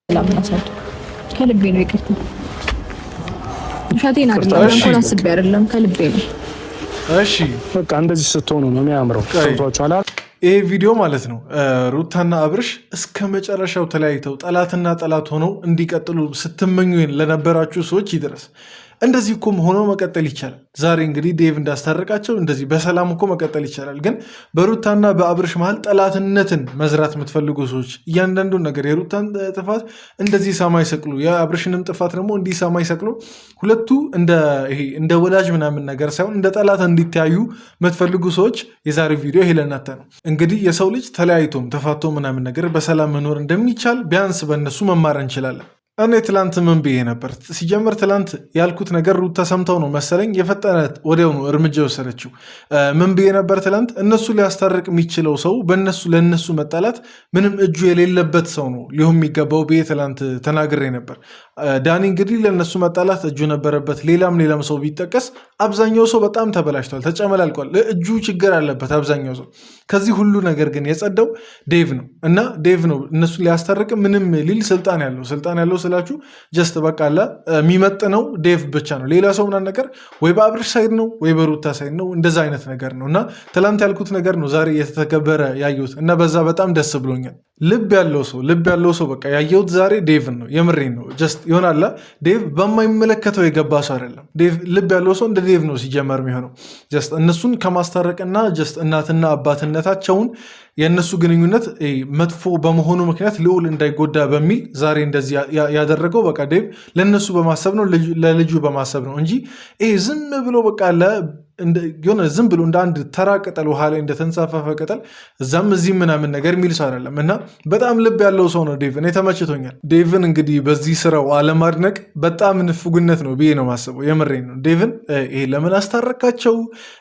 ላምናሳድ ከልቤ ነው ይቅርታ። ሻቴን አይደለም እንኳን አስቤ አይደለም ከልቤ ነው። እሺ በቃ እንደዚህ ስትሆኑ ነው የሚያምረው። ሰምቷችኋል? ይሄ ቪዲዮ ማለት ነው ሩታና አብርሽ እስከ መጨረሻው ተለያይተው ጠላትና ጠላት ሆነው እንዲቀጥሉ ስትመኙ ለነበራችሁ ሰዎች ይድረስ። እንደዚህ እኮ ሆኖ መቀጠል ይቻላል። ዛሬ እንግዲህ ዴቭ እንዳስታረቃቸው እንደዚህ በሰላም እኮ መቀጠል ይቻላል። ግን በሩታና በአብርሽ መሀል ጠላትነትን መዝራት የምትፈልጉ ሰዎች እያንዳንዱን ነገር የሩታን ጥፋት እንደዚህ ሰማይ ሰቅሉ፣ የአብርሽንም ጥፋት ደግሞ እንዲህ ሰማይ ሰቅሉ፣ ሁለቱ እንደ ወዳጅ ምናምን ነገር ሳይሆን እንደ ጠላት እንዲተያዩ የምትፈልጉ ሰዎች የዛሬ ቪዲዮ ይሄ ለእናንተ ነው። እንግዲህ የሰው ልጅ ተለያይቶም ተፋቶ ምናምን ነገር በሰላም መኖር እንደሚቻል ቢያንስ በእነሱ መማር እንችላለን። እኔ ትላንት ምን ብዬ ነበር? ሲጀመር ትላንት ያልኩት ነገር ሩታ ሰምተው ነው መሰለኝ የፈጠነ ወዲያው ነው እርምጃ የወሰደችው። ምን ብዬ ነበር ትላንት? እነሱ ሊያስታርቅ የሚችለው ሰው ለእነሱ መጣላት ምንም እጁ የሌለበት ሰው ነው ሊሆን የሚገባው ብዬ ትላንት ተናግሬ ነበር። ዳኒ እንግዲህ ለእነሱ መጣላት እጁ ነበረበት። ሌላም ሰው ቢጠቀስ አብዛኛው ሰው በጣም ተበላሽቷል፣ ተጨመላልቋል። እጁ ችግር አለበት አብዛኛው ሰው። ከዚህ ሁሉ ነገር ግን የጸዳው ዴቭ ነው እና ዴቭ ነው እነሱ ሊያስታርቅ ምንም ሊል ስልጣን ያለው ስላችሁ ጀስት በቃ የሚመጥነው ዴቭ ብቻ ነው። ሌላ ሰው ምናምን ነገር ወይ በአብርሽ ሳይድ ነው ወይ በሩታ ሳይድ ነው። እንደዛ አይነት ነገር ነው እና ትላንት ያልኩት ነገር ነው ዛሬ እየተተገበረ ያየሁት እና በዛ በጣም ደስ ብሎኛል። ልብ ያለው ሰው በቃ ያየሁት ዛሬ ዴቭን ነው። የምሬን ነው። ጀስት ይሆናላ ዴቭ በማይመለከተው የገባ ሰው አይደለም። ልብ ያለው ሰው እንደ ዴቭ ነው ሲጀመር የሚሆነው። ጀስት እነሱን ከማስታረቅና ጀስት እናትና አባትነታቸውን የእነሱ ግንኙነት መጥፎ በመሆኑ ምክንያት ልዑል እንዳይጎዳ በሚል ዛሬ እንደዚህ ያደረገው በቃ ዴቭ ለእነሱ በማሰብ ነው፣ ለልጁ በማሰብ ነው እንጂ ይሄ ዝም ብሎ በቃ የሆነ ዝም ብሎ እንደ አንድ ተራ ቅጠል ውሃ ላይ እንደተንሳፈፈ ቅጠል እዛም እዚህ ምናምን ነገር የሚል ሰው አይደለም እና በጣም ልብ ያለው ሰው ነው ዴቭን። ተመችቶኛል። ዴቭን እንግዲህ በዚህ ስራው አለማድነቅ በጣም ንፉግነት ነው ብዬ ነው ማስበው። የምሬን ነው። ዴቭን ይሄ ለምን አስታረካቸው፣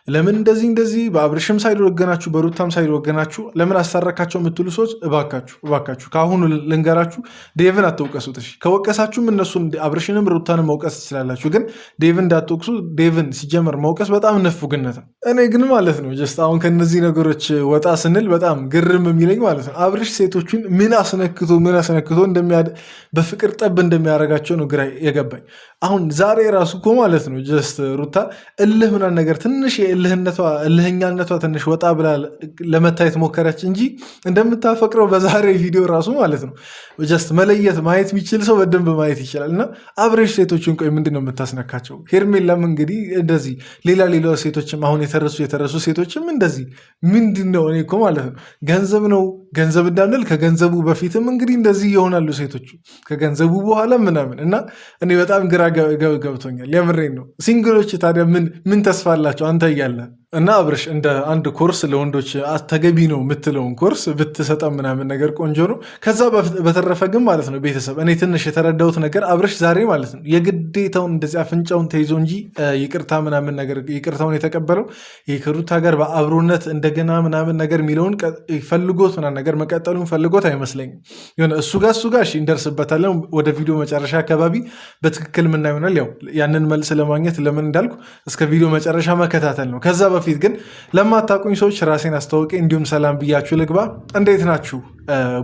ለምን እንደዚህ በአብርሽም ሳይድ ወገናችሁ፣ በሩታም ሳይድ ወገናችሁ ለምን አስታረካቸው የምትሉ ሰዎች እባካችሁ ከአሁኑ ልንገራችሁ፣ ዴቭን አትወቀሱት። እሺ ከወቀሳችሁም እነሱን አብርሽንም ሩታንም መውቀስ ትችላላችሁ፣ ግን ዴቭን እንዳትወቅሱ። ዴቭን ሲጀመር መውቀስ በጣም ንፉግነት ነው። እኔ ግን ማለት ነው ጀስት አሁን ከነዚህ ነገሮች ወጣ ስንል በጣም ግርም የሚለኝ ማለት ነው አብርሽ ሴቶቹን ምን አስነክቶ በፍቅር ጠብ እንደሚያደርጋቸው ነው ግራ የገባኝ። አሁን ዛሬ ራሱ እኮ ማለት ነው ጀስት ሩታ እልህ ምናምን ነገር ትንሽ እልህኛነቷ ትንሽ ወጣ ብላ ለመታየት ሞከረች እንጂ እንደምታፈቅረው በዛሬ ቪዲዮ ራሱ ማለት ነው ጀስት ማየት የሚችል ሰው በደንብ ማየት ይችላል። እና አብርሽ ሴቶቹን ቆይ ምንድን ነው የምታስነካቸው? ሄርሜላም እንግዲህ እንደዚህ ሌላ ሴቶችም አሁን የተረሱ ሴቶችም እንደዚህ ምንድን ነው? እኔ እኮ ማለት ነው ገንዘብ እንዳንል ከገንዘቡ በፊትም እንግዲህ እንደዚህ ይሆናሉ ሴቶቹ ከገንዘቡ በኋላ ምናምን እና እኔ በጣም ግራ ገብቶኛል። የምሬን ነው። ሲንግሎች ታዲያ ምን ተስፋ አላቸው አንተ እያለ እና አብርሽ እንደ አንድ ኮርስ ለወንዶች ተገቢ ነው የምትለውን ኮርስ ብትሰጠም ምናምን ነገር ቆንጆ ነው። ከዛ በተረፈ ግን ማለት ነው ቤተሰብ እኔ ትንሽ የተረዳሁት ነገር አብርሽ ዛሬ ማለት ነው የግዴታውን እንደዚህ አፍንጫውን ተይዞ እንጂ ይቅርታ ምናምን ነገር ይቅርታውን የተቀበለው ከሩታ ጋር በአብሮነት እንደገና ምናምን ነገር የሚለውን ፈልጎት ምናምን ነገር መቀጠሉን ፈልጎት አይመስለኝም። የሆነ እሱ ጋር እሺ እንደርስበታለን ወደ ቪዲዮ መጨረሻ አካባቢ በትክክል ምናምን ይሆናል። ያው ያንን መልስ ለማግኘት ለምን እንዳልኩ እስከ ቪዲዮ መጨረሻ መከታተል ነው። ከዛ በፊት ግን ለማታውቁኝ ሰዎች ራሴን አስተዋውቄ እንዲሁም ሰላም ብያችሁ ልግባ። እንዴት ናችሁ?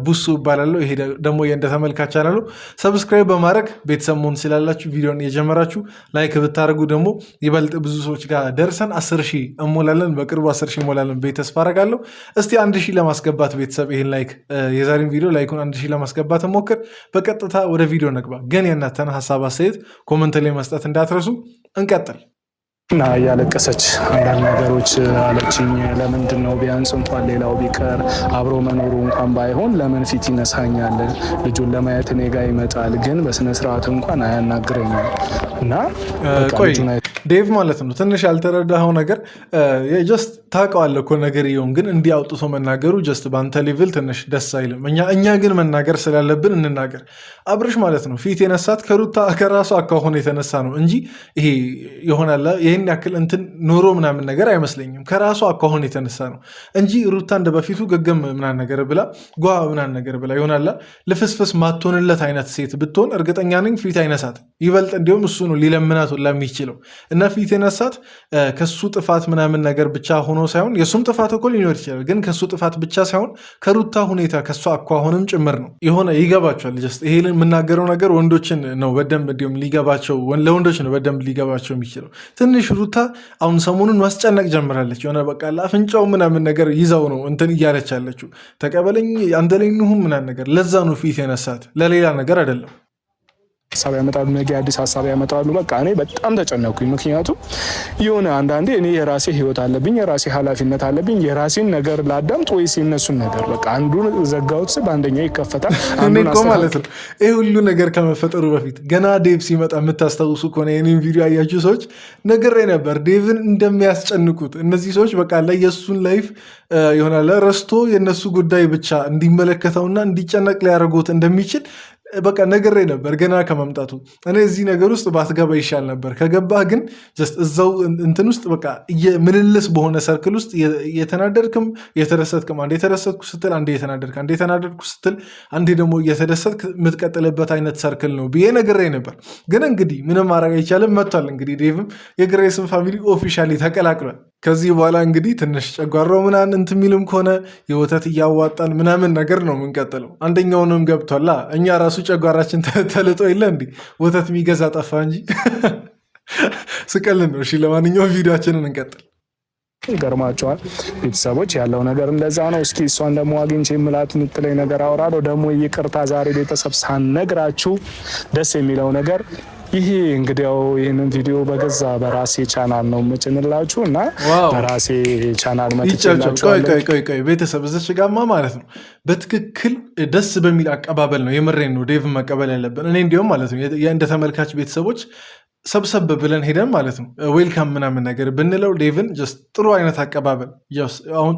ቡሱ እባላለሁ። ይሄ ደግሞ የእንደ ተመልካች አላሉ ሰብስክራይብ በማድረግ ቤተሰብ መሆን ስላላችሁ ቪዲዮን የጀመራችሁ ላይክ ብታደርጉ ደግሞ ይበልጥ ብዙ ሰዎች ጋር ደርሰን 10,000 እንሞላለን። በቅርቡ 10,000 እንሞላለን ቤት ተስፋ አደርጋለሁ። እስቲ 1,000 ለማስገባት ቤተሰብ ይሄን ላይክ የዛሬን ቪዲዮ ላይኩን 1,000 ለማስገባት ሞክር። በቀጥታ ወደ ቪዲዮ ነግባ። ግን የእናንተን ሀሳብ አስተያየት ኮመንት ላይ መስጠት እንዳትረሱ። እንቀጥል። እና እያለቀሰች አንዳንድ ነገሮች አለችኝ። ለምንድን ነው ቢያንስ እንኳን ሌላው ቢቀር አብሮ መኖሩ እንኳን ባይሆን ለምን ፊት ይነሳኛል? ልጁን ለማየት እኔ ጋ ይመጣል፣ ግን በስነስርዓት እንኳን አያናግረኝም። እና ቆይ ዴቭ ማለት ነው ትንሽ ያልተረዳኸው ነገር ጀስት ታውቀዋለህ እኮ ነገር ይሁን፣ ግን እንዲህ አውጥቶ መናገሩ ጀስት በአንተ ሌቭል ትንሽ ደስ አይልም። እኛ ግን መናገር ስላለብን እንናገር። አብርሽ ማለት ነው ፊት የነሳት ከራሱ አካሆነ የተነሳ ነው እንጂ ይሄ ይሆናል ይህን ያክል እንትን ኖሮ ምናምን ነገር አይመስለኝም። ከራሱ አካሆን የተነሳ ነው እንጂ ሩታ እንደ በፊቱ ገገም ምናምን ነገር ብላ ጓ ምናምን ነገር ብላ ይሆናላ ልፍስፍስ ማትሆንለት አይነት ሴት ብትሆን እርግጠኛ ነኝ ፊት አይነሳት። ይበልጥ እንዲሁም እሱ ነው ሊለምናት ሁላ የሚችለው እና ፊት የነሳት ከሱ ጥፋት ምናምን ነገር ብቻ ሆኖ ሳይሆን የሱም ጥፋት እኮ ሊኖር ይችላል፣ ግን ከሱ ጥፋት ብቻ ሳይሆን ከሩታ ሁኔታ ከሱ አኳኋንም ጭምር ነው። የሆነ ይገባቸዋል። ይሄ የምናገረው ነገር ወንዶችን ነው በደንብ እንዲሁም ሊገባቸው ለወንዶች ነው በደንብ ሊገባቸው የሚችለው። ትንሽ ሩታ አሁን ሰሞኑን ማስጨነቅ ጀምራለች። የሆነ በቃ አፍንጫው ምናምን ነገር ይዘው ነው እንትን እያለች ያለችው። ተቀበለኝ አንተ ላይ እንሁን ምናምን ነገር። ለዛ ነው ፊት የነሳት ለሌላ ነገር አይደለም። ሀሳብ ያመጣሉ፣ ነገ አዲስ ሀሳብ ያመጣሉ። በቃ እኔ በጣም ተጨነኩኝ። ምክንያቱም የሆነ አንዳንዴ እኔ የራሴ ህይወት አለብኝ፣ የራሴ ኃላፊነት አለብኝ። የራሴን ነገር ላዳምጥ ወይስ የነሱን ነገር? በቃ አንዱን ዘጋሁት ስል አንደኛው ይከፈታል። ማለት ነው። ይህ ሁሉ ነገር ከመፈጠሩ በፊት ገና ዴቭ ሲመጣ የምታስታውሱ ከሆነ የኔን ቪዲዮ ያያችሁ ሰዎች ነግሬ ነበር ዴቭን እንደሚያስጨንቁት እነዚህ ሰዎች በቃ ላይ የእሱን ላይፍ ይሆናል ረስቶ የእነሱ ጉዳይ ብቻ እንዲመለከተውና እንዲጨነቅ ሊያደርጉት እንደሚችል በቃ ነግሬ ነበር ገና ከመምጣቱ። እኔ እዚህ ነገር ውስጥ ባትገባ ይሻል ነበር። ከገባህ ግን እዛው እንትን ውስጥ በቃ ምልልስ በሆነ ሰርክል ውስጥ የተናደድክም የተደሰትክም፣ አንዴ የተደሰትኩ ስትል አንዴ የተናደድክ፣ አንዴ የተናደድኩ ስትል አንዴ ደግሞ የተደሰትክ የምትቀጥልበት አይነት ሰርክል ነው ብዬ ነግሬ ነበር። ግን እንግዲህ ምንም ማድረግ አይቻልም። መጥቷል እንግዲህ ዴቭም የግሬስን ፋሚሊ ኦፊሻሊ ተቀላቅሏል። ከዚህ በኋላ እንግዲህ ትንሽ ጨጓራው ምናምን እንትን የሚልም ከሆነ የወተት እያዋጣን ምናምን ነገር ነው የምንቀጥለው። አንደኛውንም ገብቷላ። እኛ ራሱ ጨጓራችን ተልጦ የለ እንዲህ ወተት የሚገዛ ጠፋ እንጂ ስቀልን ነው። እሺ ለማንኛውም ቪዲዮችንን እንቀጥል። ይገርማቸዋል ቤተሰቦች ያለው ነገር እንደዛ ነው። እስኪ እሷን ደግሞ አግኝቼ የምላት የምትለኝ ነገር አወራለሁ። ደግሞ ይቅርታ ዛሬ ቤተሰብ ሳልነግራችሁ ደስ የሚለው ነገር ይሄ እንግዲያው ይህንን ቪዲዮ በገዛ በራሴ ቻናል ነው የምጭንላችሁ እና በራሴ ቻናል ቆይ ቤተሰብ እዚች ጋማ ማለት ነው በትክክል ደስ በሚል አቀባበል ነው የምሬን ነው ዴቭን መቀበል ያለብን። እኔ እንዲሁም ማለት ነው እንደ ተመልካች ቤተሰቦች ሰብሰብ ብለን ሄደን ማለት ነው ዌልካም ምናምን ነገር ብንለው ዴቭን ጀስት ጥሩ አይነት አቀባበል አሁን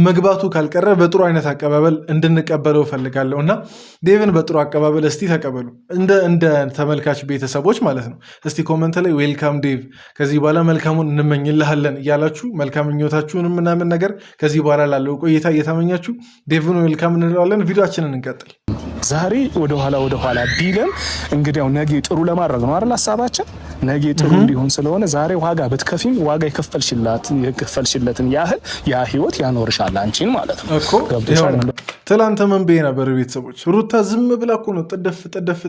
መግባቱ ካልቀረ በጥሩ አይነት አቀባበል እንድንቀበለው ፈልጋለሁ እና ዴቭን በጥሩ አቀባበል እስቲ ተቀበሉ እንደ ተመልካች ቤተሰቦች ማለት ነው። እስቲ ኮመንት ላይ ዌልካም ዴቭ፣ ከዚህ በኋላ መልካሙን እንመኝልሃለን እያላችሁ መልካም ምኞታችሁንም ምናምን ነገር ከዚህ በኋላ ላለው ቆይታ እየተመኛችሁ ዴቭን ዌልካም እንለዋለን። ቪዲዮችንን እንቀጥል። ዛሬ ወደኋላ ቢለን እንግዲያው ነገ ጥሩ ለማድረግ ነው አይደል ሀሳባችን። ነገ ጥሩ እንዲሆን ስለሆነ ዛሬ ዋጋ ብትከፊም ዋጋ የከፈልሽለትን ያህል ያ ህይወት ያኖርሻል አንቺን ማለት ነው እኮ። ትላንት ምን ብዬ ነበር ቤተሰቦች? ሩታ ዝም ብላ እኮ ነው ጥደፍ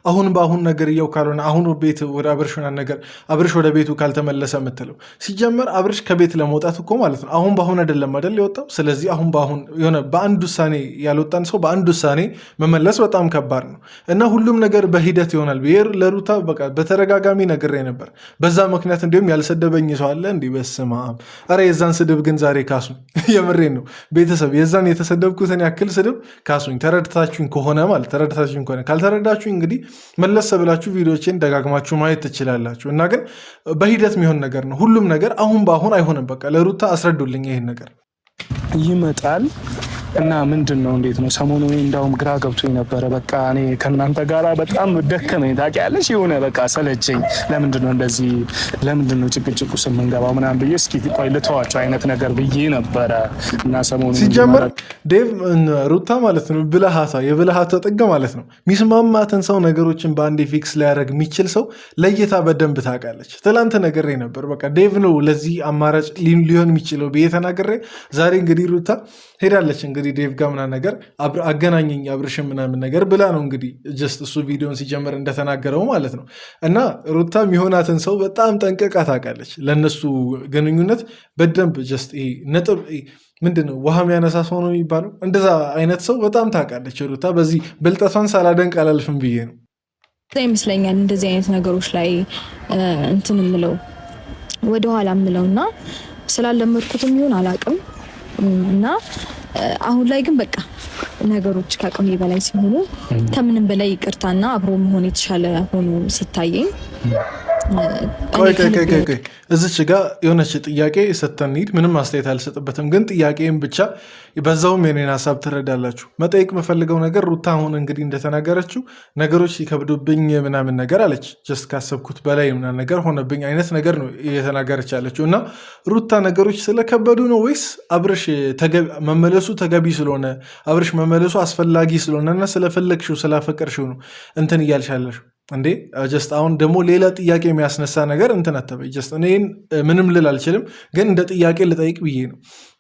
አሁን በአሁን ነገር እያው ካልሆነ አሁን ቤት ወደ አብርሽ ነገር አብርሽ ወደ ቤቱ ካልተመለሰ የምትለው ሲጀመር አብርሽ ከቤት ለመውጣት እኮ ማለት ነው አሁን በአሁን አይደለም አይደል የወጣው። ስለዚህ አሁን በአሁን የሆነ በአንድ ውሳኔ ያልወጣን ሰው በአንድ ውሳኔ መመለስ በጣም ከባድ ነው እና ሁሉም ነገር በሂደት ይሆናል ብዬ ለሩታ በቃ በተረጋጋሚ ነግሬ ነበር። በዛ ምክንያት እንዲሁም ያልሰደበኝ ሰው አለ እንዲህ በስመ አብ። ኧረ የዛን ስድብ ግን ዛሬ ካሱኝ። የምሬን ነው ቤተሰብ፣ የዛን የተሰደብኩትን ያክል ስድብ ካሱኝ። ተረድታችሁኝ ከሆነ ማለት ተረድታችሁኝ ከሆነ ካልተረዳችሁኝ እንግዲህ መለስ ብላችሁ ቪዲዮችን ደጋግማችሁ ማየት ትችላላችሁ። እና ግን በሂደት የሚሆን ነገር ነው ሁሉም ነገር። አሁን በአሁን አይሆንም። በቃ ለሩታ አስረዱልኝ ይሄን ነገር ይመጣል እና ምንድን ነው እንዴት ነው ሰሞኑ እንዳውም ግራ ገብቶኝ ነበረ። በቃ እኔ ከእናንተ ጋር በጣም ደከመኝ ታውቂያለሽ። የሆነ በቃ ሰለቸኝ። ለምንድን ነው እንደዚህ ለምንድን ነው ጭቅጭቁ ስምንገባው ምናምን ብዬ እስኪ ቆይ ልተዋቸው አይነት ነገር ብዬ ነበረ። እና ሰሞኑ ሲጀመር ዴቭ ሩታ ማለት ነው የብልሃቷ ጥግ ማለት ነው ሚስማማትን ሰው ነገሮችን በአንዴ ፊክስ ሊያደርግ የሚችል ሰው ለይታ በደንብ ታውቃለች። ትላንት ነግሬ ነበር በቃ ዴቭ ነው ለዚህ አማራጭ ሊሆን የሚችለው ብዬ ተናግሬ ዛሬ እንግዲህ ሩታ ሄዳለች እንግዲህ ዴቭ ጋር ምናምን ነገር አገናኘኝ አብርሽን ምናምን ነገር ብላ ነው እንግዲህ ጀስት እሱ ቪዲዮን ሲጀምር እንደተናገረው ማለት ነው። እና ሩታ የሚሆናትን ሰው በጣም ጠንቅቃ ታውቃለች። ለእነሱ ግንኙነት በደንብ ጀስት ይሄ ነጥብ ምንድን ነው ውሃ የሚያነሳ ሰው ነው የሚባለው እንደዛ አይነት ሰው በጣም ታውቃለች ሩታ። በዚህ ብልጠቷን ሳላደንቅ አላልፍም ብዬ ነው ይመስለኛል እንደዚህ አይነት ነገሮች ላይ እንትን ምለው ወደኋላ ምለው እና ስላለመድኩትም ይሁን አላውቅም እና አሁን ላይ ግን በቃ ነገሮች ከአቅሜ በላይ ሲሆኑ ከምንም በላይ ይቅርታና አብሮ መሆን የተሻለ ሆኖ ሲታየኝ ቆይ እዚች ጋ የሆነች ጥያቄ ስትንሂድ ምንም አስተያየት አልሰጥበትም፣ ግን ጥያቄም ብቻ በዛውም የኔን ሀሳብ ትረዳላችሁ። መጠየቅ የምፈልገው ነገር ሩታ አሁን እንግዲህ እንደተናገረችው ነገሮች ሲከብዱብኝ ምናምን ነገር አለች። ጀስት ካሰብኩት በላይ ምናምን ነገር ሆነብኝ አይነት ነገር ነው እየተናገረች ያለችው። እና ሩታ ነገሮች ስለከበዱ ነው ወይስ አብርሽ መመለሱ ተገቢ ስለሆነ አብርሽ መመለሱ አስፈላጊ ስለሆነና ስለፈለግሽው ስላፈቀርሽው ነው እንትን እያልሻለሽው? እንዴ ጀስት አሁን ደግሞ ሌላ ጥያቄ የሚያስነሳ ነገር እንትነተበ ጀስት እኔን ምንም ልል አልችልም፣ ግን እንደ ጥያቄ ልጠይቅ ብዬ ነው።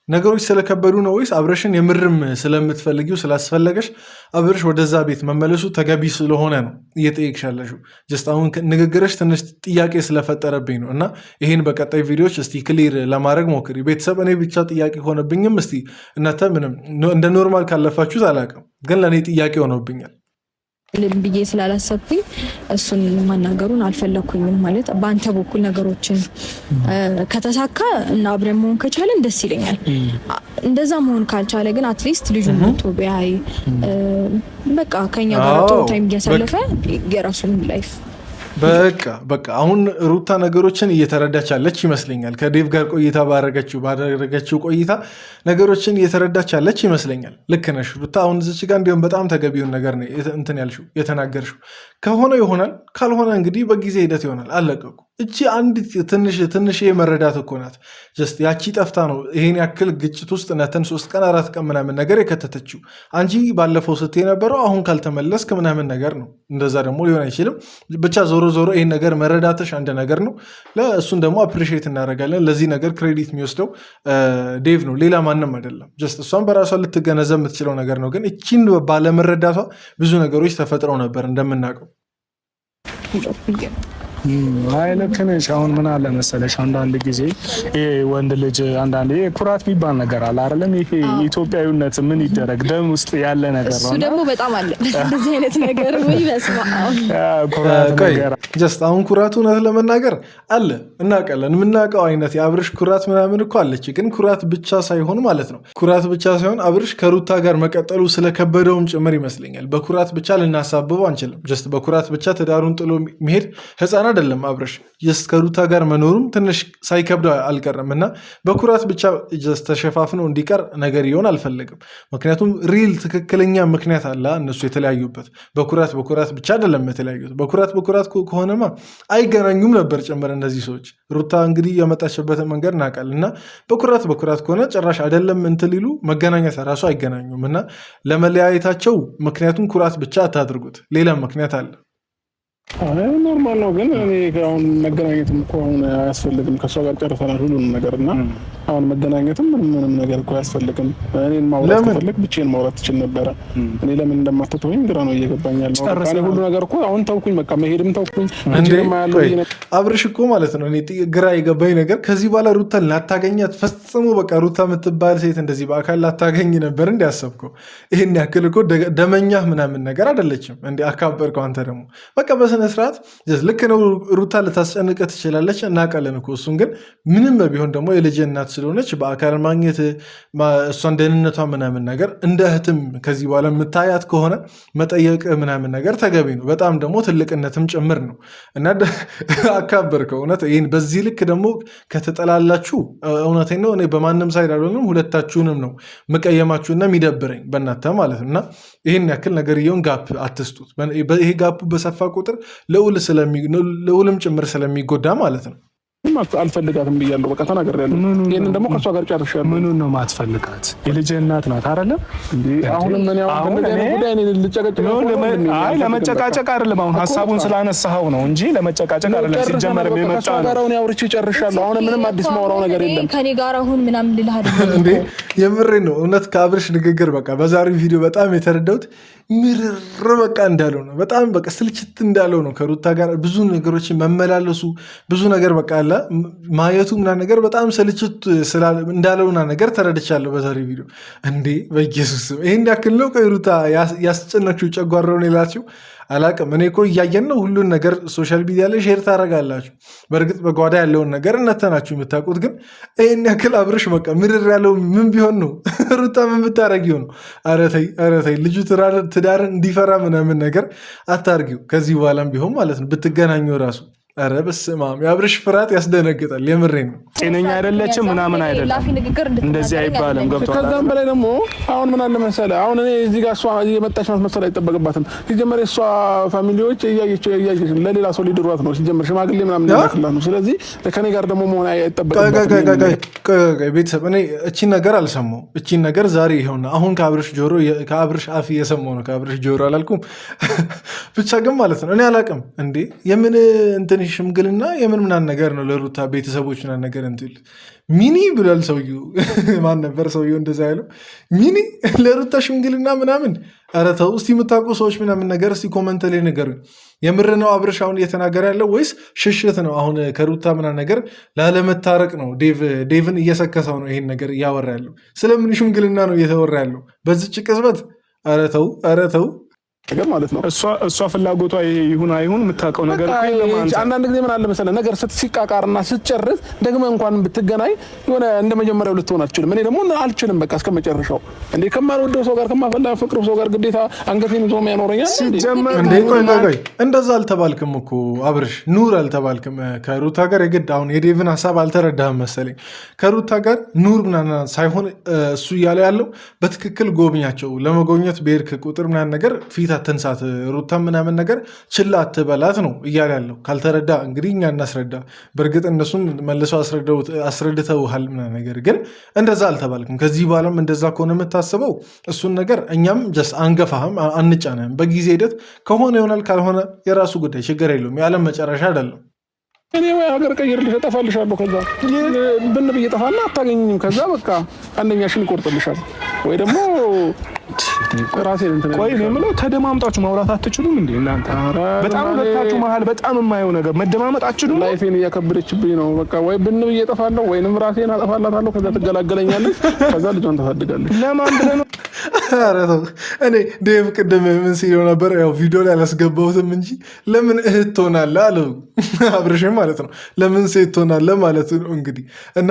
ነገሮች ስለከበዱ ነው ወይስ አብረሽን የምርም ስለምትፈልጊው ስላስፈለገሽ አብረሽ ወደዛ ቤት መመለሱ ተገቢ ስለሆነ ነው እየጠየቅሻለሽው? ጀስት አሁን ንግግርሽ ትንሽ ጥያቄ ስለፈጠረብኝ ነው። እና ይህን በቀጣይ ቪዲዮዎች እስቲ ክሊር ለማድረግ ሞክሪ ቤተሰብ። እኔ ብቻ ጥያቄ ሆነብኝም እስቲ እናንተ ምንም እንደ ኖርማል ካለፋችሁት አላውቅም፣ ግን ለእኔ ጥያቄ ሆነብኛል ብዬ ስላላሰብኩኝ እሱን ማናገሩን አልፈለኩኝም። ማለት በአንተ በኩል ነገሮችን ከተሳካ እና አብረን መሆን ከቻለን ደስ ይለኛል። እንደዛ መሆን ካልቻለ ግን አትሊስት ልጁን መቶ ቢያይ በቃ ከኛ ጋር ጥሩ ታይም እያሳለፈ የራሱን ላይፍ በቃ አሁን ሩታ ነገሮችን እየተረዳች ያለች ይመስለኛል። ከዴቭ ጋር ቆይታ ባደረገችው ቆይታ ነገሮችን እየተረዳች ያለች ይመስለኛል። ልክ ነሽ ሩታ። አሁን እዚች ጋር እንዲሁም በጣም ተገቢውን ነገር ነው እንትን ያልሽው የተናገርሽው። ከሆነ ይሆናል፣ ካልሆነ እንግዲህ በጊዜ ሂደት ይሆናል። አለቀቁ። እቺ አንድ ትንሽ መረዳት እኮ ናት። ጀስት ያቺ ጠፍታ ነው ይሄን ያክል ግጭት ውስጥ ነተን 3 ቀን 4 ቀን ምናምን ነገር የከተተችው። አንቺ ባለፈው ስትይ የነበረው አሁን ካልተመለስክ ምናምን ነገር ነው። እንደዛ ደግሞ ሊሆን አይችልም። ብቻ ዞሮ ይሄን ነገር መረዳትሽ አንድ ነገር ነው። ለእሱን ደግሞ አፕሪሺየት እናደርጋለን። ለዚህ ነገር ክሬዲት የሚወስደው ዴቭ ነው፣ ሌላ ማንም አይደለም። ጀስት እሷን በራሷ ልትገነዘብ የምትችለው ነገር ነው። ግን እቺን ባለመረዳቷ ብዙ ነገሮች ተፈጥረው ነበር እንደምናውቀው። አይ ልክ ነሽ። አሁን ምን አለ መሰለሽ አንዳንድ ጊዜ ይሄ ወንድ ልጅ አንዳንድ ኩራት የሚባል ነገር አለ አይደለም? ይሄ ኢትዮጵያዊነት ምን ይደረግ ደም ውስጥ ያለ ነገር ነው። እሱ ደግሞ በጣም አለ እንደዚህ አይነት ነገር ወይ በስማ ጀስት አሁን ኩራቱ እውነት ለመናገር አለ እናውቃለን። የምናውቀው አይነት የአብርሽ ኩራት ምናምን እኮ አለች። ግን ኩራት ብቻ ሳይሆን ማለት ነው ኩራት ብቻ ሳይሆን አብርሽ ከሩታ ጋር መቀጠሉ ስለከበደውም ጭምር ይመስለኛል። በኩራት ብቻ ልናሳብበው አንችልም። ጀስት በኩራት ብቻ ትዳሩን ጥሎ የሚሄድ ህፃን አይደለም አብርሽ። ጀስት ከሩታ ጋር መኖሩም ትንሽ ሳይከብደው አልቀረም እና በኩራት ብቻ ጀስት ተሸፋፍኖ እንዲቀር ነገር ይሆን አልፈለግም። ምክንያቱም ሪል ትክክለኛ ምክንያት አለ እነሱ የተለያዩበት። በኩራት ብቻ አይደለም የተለያዩት። በኩራት ከሆነማ አይገናኙም ነበር ጭምር እነዚህ ሰዎች። ሩታ እንግዲህ የመጣችበትን መንገድ እናውቃለን እና በኩራት ከሆነ ጭራሽ አይደለም እንትን ሊሉ መገናኘት ራሱ አይገናኙም። እና ለመለያየታቸው ምክንያቱም ኩራት ብቻ አታድርጉት፣ ሌላ ምክንያት አለ። ኖርማል ነው። ግን እኔ አሁን መገናኘትም እኮ አሁን አያስፈልግም። ከእሷ ጋር ጨርሰናል ሁሉንም ነገር እና አሁን መገናኘትም ምንም ነገር እኮ አያስፈልግም። እኔን ማውራት ከፈለግ ብቻዬን ማውራት ትችል ነበረ። እኔ ለምን እንደማትተወኝ ግራ ነው እየገባኝ ያለው። ሁሉ ነገር እኮ አሁን ተውኩኝ፣ በቃ መሄድም ተውኩኝ። አብርሽ እኮ ማለት ነው እኔ ግራ የገባኝ ነገር ከዚህ በኋላ ሩታን ላታገኛት ፈጽሞ በቃ ሩታ የምትባል ሴት እንደዚህ በአካል ላታገኝ ነበር እንዲ ያሰብከው። ይህን ያክል እኮ ደመኛ ምናምን ነገር አይደለችም እንዲ አካበርከው አንተ ደግሞ በቃ በስነ ስርዓት ልክ ነው። ሩታ ልታስጨንቀ ትችላለች እናውቃለን እኮ እሱን። ግን ምንም ቢሆን ደግሞ የልጅ እናት ስለሆነች በአካል ማግኘት እሷን ደህንነቷ ምናምን ነገር እንደ እህትም ከዚህ በኋላ የምታያት ከሆነ መጠየቅ ምናምን ነገር ተገቢ ነው። በጣም ደግሞ ትልቅነትም ጭምር ነው እና አካበርከው እውነት። ይህን በዚህ ልክ ደግሞ ከተጠላላችሁ እውነቴን ነው እኔ በማንም ሳይድ አልሆንም። ሁለታችሁንም ነው ምቀየማችሁና የሚደብረኝ በእናተ ማለት ነው። እና ይህን ያክል ነገርየውን ጋፕ አትስጡት። ይሄ ጋፑ በሰፋ ቁጥር ለውልም ጭምር ስለሚጎዳ ማለት ነው። አልፈልጋትም ብያለሁ። በቃ ተናግሬያለሁ። ይሄንን ደግሞ ከሷ ጋር ጨርሻለሁ። ምኑን ነው ማትፈልጋት? የልጅ እናት ናት አይደለም? አሁንም እኔ ለመጨቃጨቅ አይደለም። አሁን ሀሳቡን ስላነሳኸው ነው እንጂ ለመጨቃጨቅ አይደለም። ሲጀመር የመጣ ነው። እኔ አውርቼ ጨርሻለሁ። አሁን ምንም አዲስ ማውራው ነገር የለም። ከኔ ጋር አሁን ምናምን ልልህ አይደለም እንዴ? የምሬን ነው እውነት። ከአብርሽ ንግግር በቃ በዛሬው ቪዲዮ በጣም የተረዳሁት ምርር በቃ እንዳለው ነው። በጣም በቃ ስልችት እንዳለው ነው። ከሩታ ጋር ብዙ ነገሮችን መመላለሱ ብዙ ነገር በቃ አለ ማየቱ ምናምን ነገር በጣም ስልችት እንዳለውና ነገር ተረድቻለሁ በዛሬው ቪዲዮ። እንዴ በኢየሱስ ይሄን ያክል ነው ከሩታ ያስጨነችው ጨጓራውን የላችው አላቅም። እኔ እኮ እያየን ነው ሁሉን ነገር ሶሻል ሚዲያ ላይ ሼር ታደርጋላችሁ። በእርግጥ በጓዳ ያለውን ነገር እናተናችሁ የምታውቁት። ግን ይህን ያክል አብርሽ በቃ ምድር ያለው ምን ቢሆን ነው ሩታ ምን ብታረጊው ነው? ኧረ ተይ ልጁ ትዳርን እንዲፈራ ምናምን ነገር አታርጊው። ከዚህ በኋላም ቢሆን ማለት ነው ብትገናኙ ራሱ ኧረ በስመ አብ የአብርሽ ፍርሃት ያስደነግጣል። የምሬን ነው። ጤነኛ አይደለችም ምናምን አይደለም እንደዚህ አይባልም። ገብቶሃል? ከዛም በላይ ደግሞ አሁን ምን አለ መሰለህ አሁን እኔ እዚህ ጋር እሷ የመጣች ማስመሰል አይጠበቅባትም። ሲጀመር እሷ ፋሚሊዎች እያየች ለሌላ ሰው ሊድሯት ነው ሲጀመር ሽማግሌ ምናምን ያላክላት ነው። ስለዚህ ከኔ ጋር ደግሞ መሆን አይጠበቅባትም። ቤተሰብ እኔ እቺን ነገር አልሰማሁም። እቺን ነገር ዛሬ ይኸውና አሁን ከአብርሽ አፍ እየሰማሁ ነው። ከአብርሽ ጆሮ አላልኩም ብቻ ግን ማለት ነው እኔ አላቅም እንዴ የምን እንትን ሽምግልና የምን ምናምን ነገር ነው ለሩታ ቤተሰቦች ምናምን ነገር እንትን ሚኒ ብሏል ሰውዬው። ማን ነበር ሰውዬው እንደዛ ያለው? ሚኒ ለሩታ ሽምግልና ምናምን። ኧረ ተው እስቲ የምታውቁ ሰዎች ምናምን ነገር እስቲ ኮመንት ላይ ንገሩኝ። የምር ነው አብርሽ አሁን እየተናገረ ያለው ወይስ ሽሽት ነው? አሁን ከሩታ ምናምን ነገር ላለመታረቅ ነው ዴቭን እየሰከሰው ነው ይሄን ነገር እያወራ ያለው? ስለምን ሽምግልና ነው እየተወራ ያለው በዚች ቅጽበት? ኧረ ተው ኧረ ተው ነገር ማለት ነው። እሷ ፍላጎቷ ይሁን አይሁን የምታውቀው ነገር አንዳንድ ጊዜ ምን አለ መሰለህ ነገር ሲቃቃርና ስትጨርስ ደግመህ እንኳን ብትገናኝ የሆነ እንደ መጀመሪያው ልትሆን አትችልም። እኔ ደግሞ አልችልም በቃ እስከ መጨረሻው እንዴ ከማልወደው ሰው ጋር ከማፈቅረው ሰው ጋር ግዴታ አንገቴን ይዞ ያኖረኛል እንዴ? ቆይ እንደዛ አልተባልክም እኮ አብርሽ፣ ኑር አልተባልክም ከሩታ ጋር የግድ አሁን የዴቭን ሀሳብ አልተረዳህም መሰለኝ። ከሩታ ጋር ኑር ምናምን ሳይሆን እሱ እያለ ያለው በትክክል ጎብኛቸው፣ ለመጎብኘት በሄድክ ቁጥር ምናምን ነገር ፊት አትንሳት፣ ሩታ ምናምን ነገር ችላ አትበላት ነው እያለ ያለው። ካልተረዳ እንግዲህ እኛ እናስረዳ። በእርግጥ እነሱም መልሰው አስረድተውሃል ምናምን ነገር ግን እንደዛ አልተባልክም። ከዚህ በኋላም እንደዛ ከሆነ የምታስበው እሱን ነገር እኛም ጀስት አንገፋህም፣ አንጫነህም። በጊዜ ሂደት ከሆነ ይሆናል፣ ካልሆነ የራሱ ጉዳይ፣ ችግር የለውም። የዓለም መጨረሻ አይደለም። እኔ ወይ ሀገር ቀይርልሽ እጠፋልሻለሁ። ከዛ ብን ብዬ እጠፋና አታገኝም። ከዛ በቃ አንደኛሽን ይቆርጥልሻል ወይ ደግሞ ቆይ እኔ የምለው ተደማምጣችሁ ማውራት አትችሉም እንዴ እናንተ? በጣም ሁለታችሁ መሀል በጣም የማየው ነገር መደማመጥ አትችሉም። ላይፌን እያከበደችብኝ ነው። በቃ ወይ ብን ብዬ እጠፋለሁ ወይንም ራሴን አጠፋላታለሁ። ከዛ ትገላገለኛለች። ከዛ ልጇን ታሳድጋለች። ለማን ብለህ ነው? እኔ ዴቭ ቅድም ምን ሲለው ነበር? ያው ቪዲዮ ላይ አላስገባሁትም እንጂ ለምን እህት ትሆናለህ አለው አብርሽም ማለት ነው። ለምን ሴት ትሆናለህ ማለት ነው እንግዲህ። እና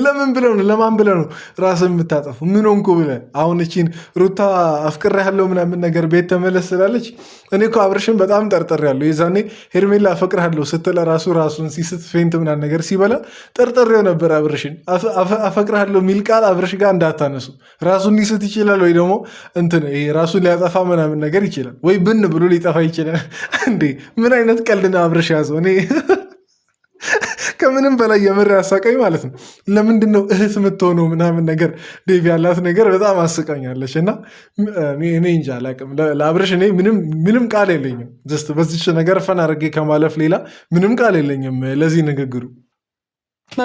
ለምን ብለህ ነው ለማን ብለህ ነው ራስን የምታጠፉ? ምን ሆንኩ ብለህ አሁን እቺን ሩታ አፍቅሬሃለሁ ምናምን ነገር ቤት ተመለስ ስላለች እኔ እኮ አብርሽን በጣም ጠርጥሬያለሁ። የዛኔ ሄርሜላ አፈቅርሃለሁ ስትል ራሱን ሲስት ፌንት ምናምን ነገር ሲበላ ጠርጥሬው ነበር አብርሽን። አፈቅርሃለሁ የሚል ቃል አብርሽ ጋር እንዳታነሱ። ራሱን ሊስት ይችላል ወይ ደግሞ እንትን ራሱን ሊያጠፋ ምናምን ነገር ይችላል ወይ ብን ብሎ ሊጠፋ ይችላል። እንዴ ምን አይነት ቀልድ ነው አብርሽ ያዘው? እኔ ከምንም በላይ የምር ያሳቀኝ ማለት ነው። ለምንድን ነው እህት የምትሆነው ምናምን ነገር ዴቭ ያላት ነገር በጣም አስቃኛለች። እና እኔ እንጃ አላቅም ለአብርሽ እኔ ምንም ቃል የለኝም። ጀስት በዚች ነገር ፈን አድርጌ ከማለፍ ሌላ ምንም ቃል የለኝም ለዚህ ንግግሩ።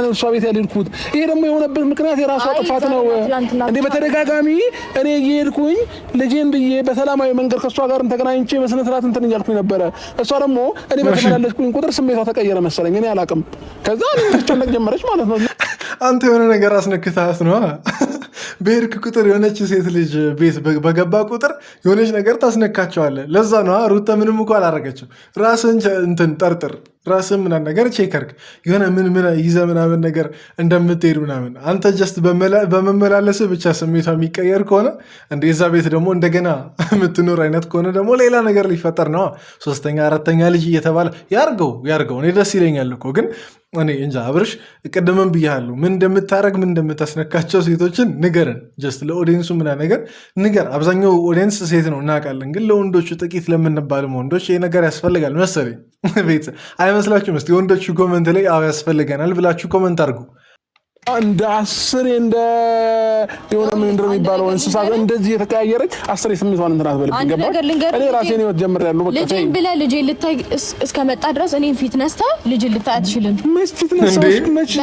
እሷ ቤት ያልሄድኩት ይሄ ደግሞ የሆነበት ምክንያት የራሷ ጥፋት ነው። እንዴ በተደጋጋሚ እኔ እየሄድኩኝ ልጄን ብዬ በሰላማዊ መንገድ ከእሷ ጋር ተገናኝቼ በስነ ስርዓት እንትን እያልኩኝ ነበረ። እሷ ደግሞ እኔ በተመላለስኩኝ ቁጥር ስሜቷ ተቀየረ መሰለኝ፣ እኔ አላቅም። ከዛ ትጨነቅ ጀመረች ማለት ነው። አንተ የሆነ ነገር አስነክታት ነው በሄድክ ቁጥር የሆነች ሴት ልጅ ቤት በገባ ቁጥር የሆነች ነገር ታስነካቸዋለህ። ለዛ ነው ሩታ ምንም እኮ አላረገችው። ራስን እንትን ጠርጥር፣ ራስን ምናምን ነገር ቼከርክ የሆነ ምን ይዘህ ምናምን ነገር እንደምትሄድ ምናምን አንተ ጀስት በመመላለስ ብቻ ስሜቷ የሚቀየር ከሆነ እንደዛ ቤት ደግሞ እንደገና የምትኖር አይነት ከሆነ ደግሞ ሌላ ነገር ሊፈጠር ነው። ሶስተኛ አራተኛ ልጅ እየተባለ ያርገው። እኔ ደስ ይለኛል እኮ ግን እኔ እንጃ አብርሽ ቅድምም ብያለሁ፣ ምን እንደምታረግ ምን እንደምታስነካቸው ሴቶችን ንገረን። ጀስት ለኦዲየንሱ ምና ነገር ንገር። አብዛኛው ኦዲየንስ ሴት ነው እናውቃለን፣ ግን ለወንዶቹ ጥቂት ለምንባልም ወንዶች ይህ ነገር ያስፈልጋል መሰለኝ። ቤት አይመስላችሁም? እስኪ ወንዶቹ ኮመንት ላይ አዎ ያስፈልገናል ብላችሁ ኮመንት አድርጉ። እንደ አስር እንደ የሆነ ምን እንደሚባለው እንስሳ እንደዚህ የተቀያየረች አስር ስሜቷን እንትን አትበልብኝ። ገባህ? እኔ ራሴን ህይወት ጀምሬያለሁ። በቃ ልጄን ብለህ ልጄን ልታይ እስከመጣ ድረስ እኔን ፊት ነስተህ ልጄን ልታይ አትችልም። መች ፊት ነስተህ መች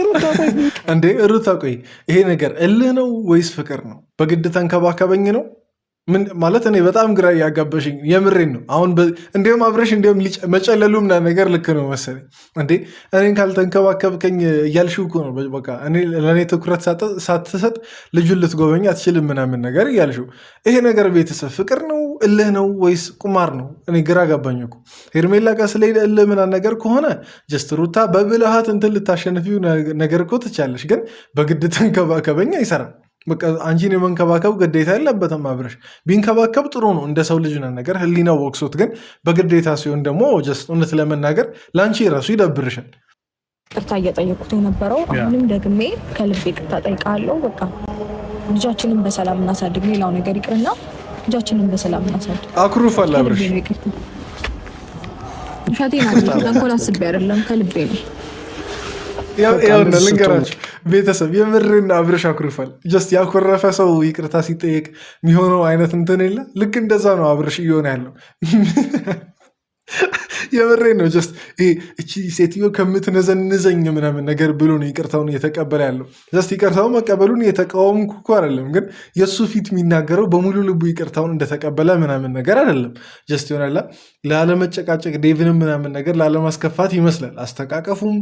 ሩታ ቆይ እንዴ ሩታ ቆይ፣ ይሄ ነገር እልህ ነው ወይስ ፍቅር ነው? በግድ ተንከባከበኝ ነው ምን ማለት? እኔ በጣም ግራ ያጋባሽኝ የምሬን ነው። አሁን እንዲሁም አብረሽ እንዲሁም መጨለሉ ምና ነገር ልክ ነው መሰለኝ። እንዴ እኔን ካልተንከባከብከኝ እያልሽው እኮ ነው። በቃ ለእኔ ትኩረት ሳትሰጥ ልጁን ልትጎበኝ አትችልም ምናምን ነገር እያልሽው። ይሄ ነገር ቤተሰብ ፍቅር ነው እልህ ነው ወይስ ቁማር ነው? እኔ ግራ ጋባኝ እኮ። ሄርሜላ ጋር ስለሄደ እልህ ምናምን ነገር ከሆነ ጀስት ሩታ በብልሃት እንትን ልታሸንፊው ነገር እኮ ትቻለሽ። ግን በግድ ተንከባከበኝ አይሰራም። በቃ አንቺን የመንከባከብ ግዴታ የለበትም አብርሽ። ቢንከባከብ ጥሩ ነው እንደ ሰው ልጅ ነን ነገር ህሊናው ወቅሶት፣ ግን በግዴታ ሲሆን ደግሞ ጀስት እውነት ለመናገር ለአንቺ ራሱ ይደብርሻል። ቅርታ እየጠየኩት የነበረው አሁንም ደግሜ ከልቤ ቅርታ ጠይቃለሁ። በቃ ልጃችንን በሰላም እናሳድግ፣ ሌላው ነገር ይቅርና ልጃችንን በሰላም እናሳድግ። አኩርፋል አብርሽ። ሻቴና ተንኮል አስቤ አይደለም ከልቤ ነው። ያውና ልንገራችሁ ቤተሰብ የምርና አብርሽ አኩርፋል። ጀስት ያኮረፈ ሰው ይቅርታ ሲጠየቅ የሚሆነው አይነት እንትን የለ ልክ እንደዛ ነው አብርሽ እየሆነ ያለው። የምሬ ነው። ጀስት እቺ ሴትዮ ከምትነዘንዘኝ ምናምን ነገር ብሎ ነው ይቅርታውን እየተቀበለ ያለው። ጀስት ይቅርታውን መቀበሉን የተቃወምኩ እኮ አይደለም፣ ግን የእሱ ፊት የሚናገረው በሙሉ ልቡ ይቅርታውን እንደተቀበለ ምናምን ነገር አይደለም። ጀስት ይሆናላ ላለመጨቃጨቅ ዴቭንም ምናምን ነገር ላለማስከፋት ይመስላል አስተቃቀፉም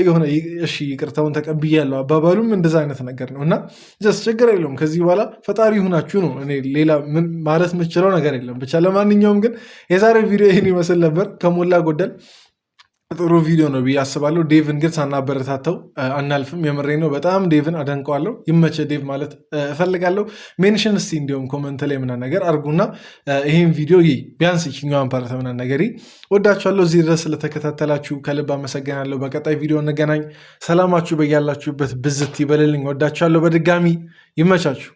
የሆነ እሺ ይቅርታውን ተቀብያለሁ አባባሉም እንደዛ አይነት ነገር ነው። እና ጀስት ችግር የለውም ከዚህ በኋላ ፈጣሪ ይሁናችሁ ነው። እኔ ሌላ ምን ማለት የምችለው ነገር የለም። ብቻ ለማንኛውም ግን የዛሬ ቪዲዮ ይህን ይመስል ነበር። ከሞላ ጎደል ጥሩ ቪዲዮ ነው ብዬ አስባለሁ። ዴቭን ግን ሳናበረታተው አናልፍም። የምሬ ነው። በጣም ዴቭን አደንቀዋለሁ። ይመቸ ዴቭ ማለት እፈልጋለሁ። ሜንሽን እስቲ እንዲሁም ኮመንት ላይ ምናምን ነገር አድርጉና ይህን ቪዲዮ ቢያንስ ይችኛዋን ፓርት ምናምን ነገር ወዳችኋለሁ። እዚህ ድረስ ስለተከታተላችሁ ከልብ አመሰግናለሁ። በቀጣይ ቪዲዮ እንገናኝ። ሰላማችሁ በያላችሁበት ብዝት ይበልልኝ። ወዳችኋለሁ። በድጋሚ ይመቻችሁ።